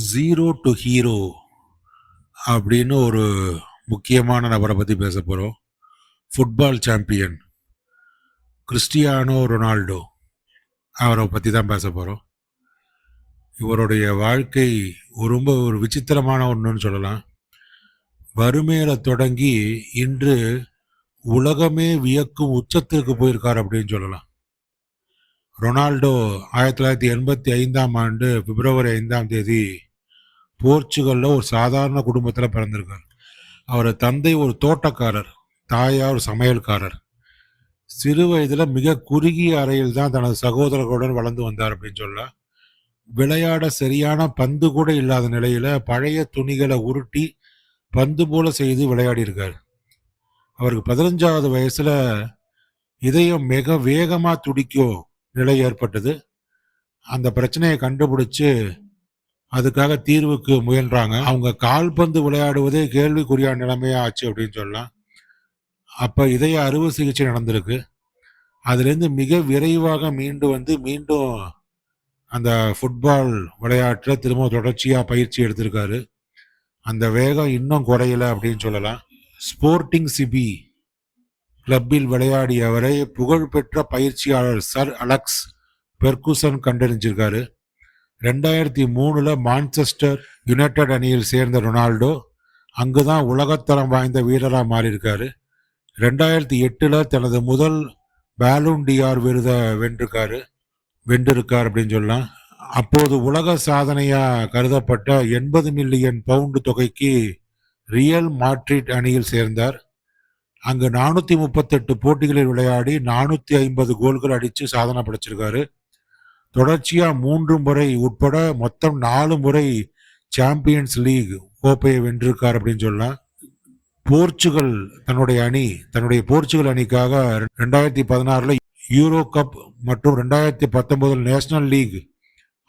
Zero to hero அப்படின்னு ஒரு முக்கியமான நபரை பற்றி பேச போகிறோம். ஃபுட்பால் சாம்பியன் கிறிஸ்டியானோ ரொனால்டோ அவரை பற்றி தான் பேச போகிறோம். இவருடைய வாழ்க்கை ரொம்ப ஒரு விசித்திரமான ஒன்றுன்னு சொல்லலாம். வறுமையில் தொடங்கி இன்று உலகமே வியக்கும் உச்சத்திற்கு போயிருக்கார் அப்படின்னு சொல்லலாம். ரொனால்டோ 1985 பிப்ரவரி 5 போர்ச்சுகலில் ஒரு சாதாரண குடும்பத்தில் பிறந்திருக்கார். அவர் தந்தை ஒரு தோட்டக்காரர், தாயார் ஒரு சமையல்காரர். சிறு வயதில் மிக குறுகிய அறையில் தான் தனது சகோதரர்களுடன் வளர்ந்து வந்தார் அப்படின்னு சொல்லலாம். விளையாட சரியான பந்து கூட இல்லாத நிலையில பழைய துணிகளை உருட்டி பந்து போல செய்து விளையாடி இருக்கார். அவருக்கு 15வது வயசுல இதயம் மிக வேகமா துடிக்கும் நிலை ஏற்பட்டது. அந்த பிரச்சனையை கண்டுபிடிச்சு அதுக்காக தீர்வுக்கு முயன்றாங்க. அவங்க கால்பந்து விளையாடுவதே கேள்விக்குறியான நிலைமையா ஆச்சு அப்படின்னு சொல்லலாம். அப்ப இதய அறுவை சிகிச்சை நடந்திருக்கு. அதுலேருந்து மிக விரைவாக மீண்டும் அந்த ஃபுட்பால் விளையாட்டில் திரும்ப தொடர்ச்சியாக பயிற்சி எடுத்திருக்காரு. அந்த வேகம் இன்னும் குறையல அப்படின்னு சொல்லலாம். ஸ்போர்ட்டிங் சிபி கிளப்பில் விளையாடிய அவரை புகழ்பெற்ற பயிற்சியாளர் சர் அலெக்ஸ் பெர்குசன் கண்டறிஞ்சிருக்காரு. 2003 மான்செஸ்டர் யுனைடெட் அணியில் சேர்ந்த ரொனால்டோ அங்குதான் உலகத்தரம் வாய்ந்த வீரராக மாறியிருக்காரு. 2008 தனது முதல் பேலூன் டிஆர் விருதை வென்றிருக்கார் அப்படின்னு சொல்லலாம். அப்போது உலக சாதனையா கருதப்பட்ட 80 மில்லியன் பவுண்டு தொகைக்கு ரியல் மாட்ரிட் அணியில் சேர்ந்தார். அங்கு 438 போட்டிகளில் விளையாடி 450 கோல்கள் அடித்து சாதனை படைச்சிருக்காரு. தொடர்ச்சியா 3 முறை உட்பட மொத்தம் 4 முறை சாம்பியன்ஸ் லீக் கோப்பையை வென்றிருக்கார் அப்படின்னு சொல்லலாம். தன்னுடைய போர்ச்சுகல் அணிக்காக 2016 யூரோ கப் மற்றும் 2019 நேஷனல் லீக்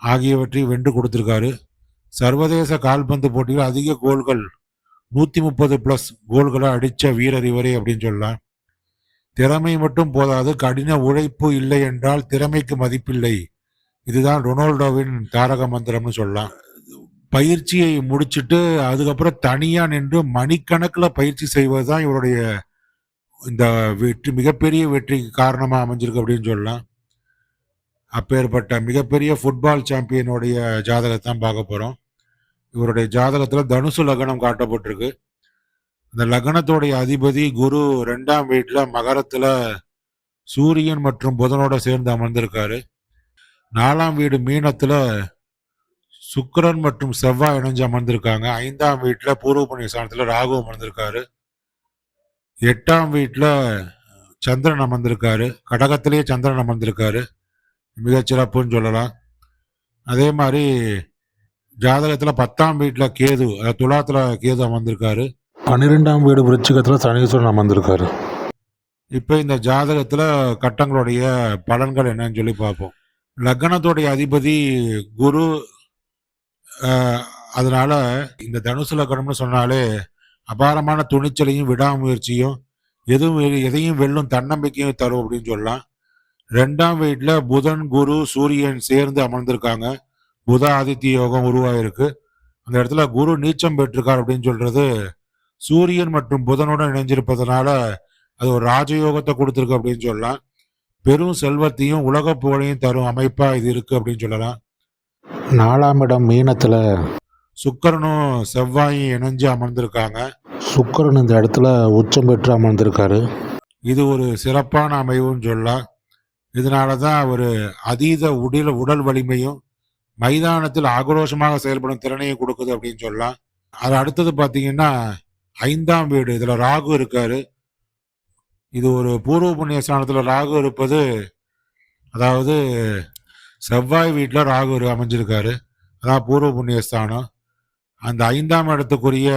ஆகியவற்றை வென்று கொடுத்திருக்காரு. சர்வதேச கால்பந்து போட்டியில் அதிக கோல்கள் 130+ கோல்களை அடித்த வீரர் இவரே அப்படின்னு சொல்லலாம். திறமை மட்டும் போதாது, கடின உழைப்பு இல்லை என்றால் திறமைக்கு மதிப்பில்லை. இதுதான் ரொனால்டோவின் தாரக மந்திரம்னு சொல்லலாம். பயிற்சியை முடிச்சுட்டு அதுக்கப்புறம் தனியா நின்று மணிக்கணக்கில் பயிற்சி செய்வது தான் இவருடைய இந்த மிகப்பெரிய வெற்றிக்கு காரணமாக அமைஞ்சிருக்கு அப்படின்னு சொல்லலாம். அப்பேற்பட்ட மிகப்பெரிய ஃபுட்பால் சாம்பியனுடைய ஜாதகத்தை தான் பார்க்க போகிறோம். இவருடைய ஜாதகத்தில் தனுசு லக்னம் காட்டப்பட்டிருக்கு. இந்த லக்னத்தோடைய அதிபதி குரு 2ஆம் வீட்டில் மகரத்தில் சூரியன் மற்றும் புதனோட சேர்ந்து அமர்ந்திருக்காரு. 4ஆம் வீடு மீனத்தில் சுக்கிரன் மற்றும் செவ்வாய் இணைஞ்சு அமர்ந்திருக்காங்க. 5ஆம் வீட்டில் பூர்வ புண்ணிய ஸ்தானத்தில் ராகு அமர்ந்திருக்காரு. 8ஆம் வீட்டில் சந்திரன் அமர்ந்திருக்காரு. கடகத்திலேயே சந்திரன் அமர்ந்திருக்காரு. மிகச்சிறப்புன்னு சொல்லலாம். அதே மாதிரி ஜாதகத்தில் 10ஆம் வீட்டில் கேது, துலாத்தில் கேது அமர்ந்திருக்காரு. 12ஆம் வீடு விருச்சிகத்தில் சனீஸ்வரன் அமர்ந்திருக்காரு. இப்போ இந்த ஜாதகத்தில் கட்டங்களுடைய பலன்கள் என்னன்னு சொல்லி பார்ப்போம். லக்னத்தோடைய அதிபதி குரு, அதனால இந்த தனுசு லக்னம்னு சொன்னாலே அபாரமான துணிச்சலையும் விடாமுயற்சியும் எதையும் வெல்லும் தன்னம்பிக்கையும் தரும் அப்படின்னு சொல்லலாம். 2ஆம் வீட்டில் புதன் குரு சூரியன் சேர்ந்து அமர்ந்திருக்காங்க. புத ஆதித்ய யோகம் உருவாயிருக்கு. அந்த இடத்துல குரு நீச்சம் பெற்றிருக்கார் அப்படின்னு சொல்றது சூரியன் மற்றும் புதனுடன் இணைஞ்சிருப்பதனால அது ஒரு ராஜயோகத்தை கொடுத்துருக்கு அப்படின்னு சொல்லலாம். பெரும் செல்வத்தையும் உலக புகழையும் தரும் அமைப்பா இது இருக்கு அப்படின்னு சொல்லலாம். 4ஆம் இடம் மீனத்துல சுக்கிரனும் செவ்வாயும் இணைஞ்சு அமர்ந்திருக்காங்க. சுக்கிரன் இந்த இடத்துல உச்சம் பெற்று அமர்ந்திருக்காரு. இது ஒரு சிறப்பான அமைவுன்னு சொல்லலாம். இதனாலதான் அவர் அதீத உடல் வலிமையும் மைதானத்தில் ஆக்ரோஷமாக செயல்படும் திறனையும் கொடுக்குது அப்படின்னு சொல்லலாம். அது அடுத்தது பார்த்தீங்கன்னா 5ஆம் வீடு, இதுல ராகு இருக்காரு. இது ஒரு பூர்வ புண்ணிய ஸ்தானத்துல ராகு இருப்பது, அதாவது செவ்வாய் வீட்டில் ராகு அமைஞ்சிருக்காரு. அதான் பூர்வ புண்ணிய ஸ்தானம். அந்த 5ஆம் இடத்துக்குரிய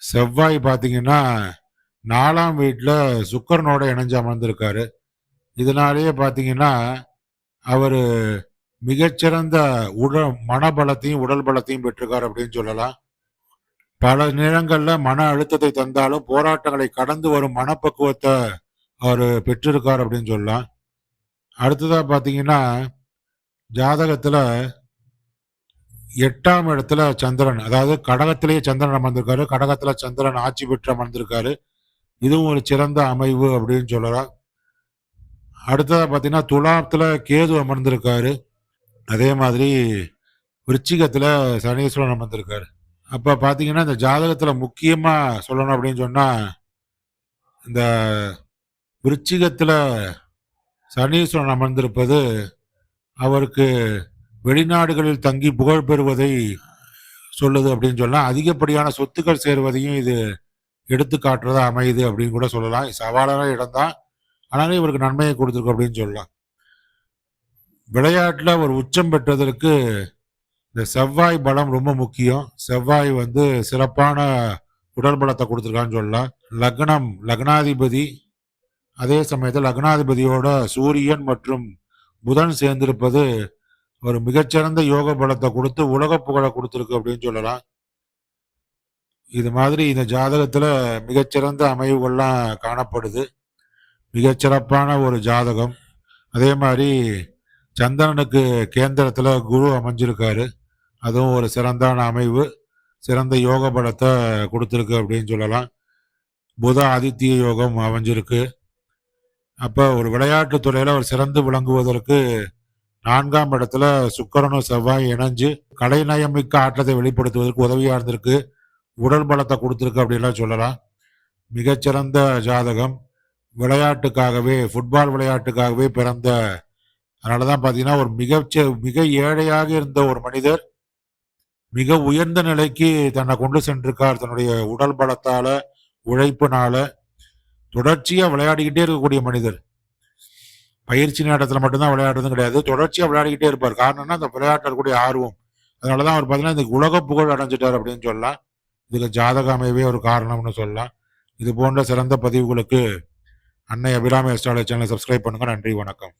செவ்வாய் பார்த்தீங்கன்னா 4ஆம் வீட்டில் சுக்கிரனோட இணைஞ்சு அமர்ந்திருக்காரு. இதனாலேயே பார்த்தீங்கன்னா அவர் மிகச்சிறந்த மனபலத்தையும் உடல் பலத்தையும் பெற்றிருக்கார் அப்படின்னு சொல்லலாம். பல நேரங்களில் மன அழுத்தத்தை தந்தாலும் போராட்டங்களை கடந்து வரும் மனப்பக்குவத்தை அவர் பெற்றிருக்கார் அப்படின்னு சொல்லலாம். அடுத்ததாக பார்த்தீங்கன்னா ஜாதகத்தில் 8ஆம் இடத்துல சந்திரன், அதாவது கடகத்திலேயே சந்திரன் அமர்ந்திருக்காரு. கடகத்துல சந்திரன் ஆட்சி பெற்று அமர்ந்திருக்காரு. இதுவும் ஒரு சிறந்த அமைவு அப்படின்னு சொல்லலாம். அடுத்ததா பார்த்தீங்கன்னா, துலாத்துல கேது அமர்ந்திருக்காரு. அதே மாதிரி விருச்சிகத்துல சனீஸ்வரன் அமர்ந்திருக்காரு. அப்ப பார்த்தீங்கன்னா, இந்த ஜாதகத்துல முக்கியமா சொல்லணும் அப்படின்னு சொன்னா, இந்த விருச்சிகத்துல சனீஸ்வரன் அமர்ந்திருப்பது அவருக்கு வெளிநாடுகளில் தங்கி புகழ் பெறுவதை சொல்லுது அப்படின்னு சொல்லலாம். அதிகப்படியான சொத்துக்கள் சேர்வதையும் இது எடுத்து காட்டுறதா அமையுது அப்படின்னு கூட சொல்லலாம். சவாலான இடம் தான். ஆனாலும் இவருக்கு நன்மையை கொடுத்துருக்கு அப்படின்னு சொல்லலாம். விளையாட்டுல ஒரு உச்சம் பெற்றதற்கு இந்த செவ்வாய் பலம் ரொம்ப முக்கியம். செவ்வாய் வந்து சிறப்பான உடல் பலத்தை கொடுத்துருக்கான்னு சொல்லலாம். லக்னம், லக்னாதிபதி, அதே சமயத்தில் லக்னாதிபதியோட சூரியன் மற்றும் புதன் சேர்ந்திருப்பது ஒரு மிகச்சிறந்த யோக பலத்தை கொடுத்து உலக புகழை கொடுத்துருக்கு அப்படின்னு சொல்லலாம். இது மாதிரி இந்த ஜாதகத்துல மிகச்சிறந்த அமைவுகள்லாம் காணப்படுது. மிகச்சிறப்பான ஒரு ஜாதகம். அதே மாதிரி சந்திரனுக்கு கேந்திரத்துல குரு அமைஞ்சிருக்காரு. அதுவும் ஒரு சிறந்தான அமைவு. சிறந்த யோக பலத்தை கொடுத்துருக்கு அப்படின்னு சொல்லலாம். புத ஆதித்ய யோகம் அமைஞ்சிருக்கு. அப்ப ஒரு விளையாட்டு துறையில ஒரு சிறந்து விளங்குவதற்கு 4ஆம் இடத்துல சுக்கிரனும் செவ்வாய் இணைஞ்சு கலைநயமிக்க ஆற்றத்தை வெளிப்படுத்துவதற்கு உதவியா இருந்திருக்கு. உடல் பலத்தை கொடுத்துருக்கு அப்படின்லாம் சொல்லலாம். மிகச்சிறந்த ஜாதகம். விளையாட்டுக்காகவே, ஃபுட்பால் விளையாட்டுக்காகவே பிறந்த, அதனாலதான் பாத்தீங்கன்னா ஒரு மிக ஏழையாக இருந்த ஒரு மனிதர் மிக உயர்ந்த நிலைக்கு தன்னை கொண்டு சென்றிருக்கார். தன்னுடைய உடல் பலத்தால, உழைப்புனால. தொடர்ச்சியா விளையாடிக்கிட்டே இருக்கக்கூடிய மனிதர். பயிற்சி நேரத்துல மட்டும்தான் விளையாடுறதும் கிடையாது. தொடர்ச்சியா விளையாடிக்கிட்டே இருப்பார். காரணம்னா அந்த விளையாட்டுல இருக்கக்கூடிய ஆர்வம். அதனாலதான் அவர் பாத்தீங்கன்னா இந்த உலக புகழ் அடைஞ்சிட்டார் அப்படின்னு சொல்லலாம். இதுல ஜாதக அமைவே ஒரு காரணம்னு சொல்லலாம். இது போன்ற சிறந்த பதிவுகளுக்கு அன்னை அபிராமி அஸ்ட்ராலஜி சேனலை சப்ஸ்கிரைப் பண்ணுங்க. நன்றி, வணக்கம்.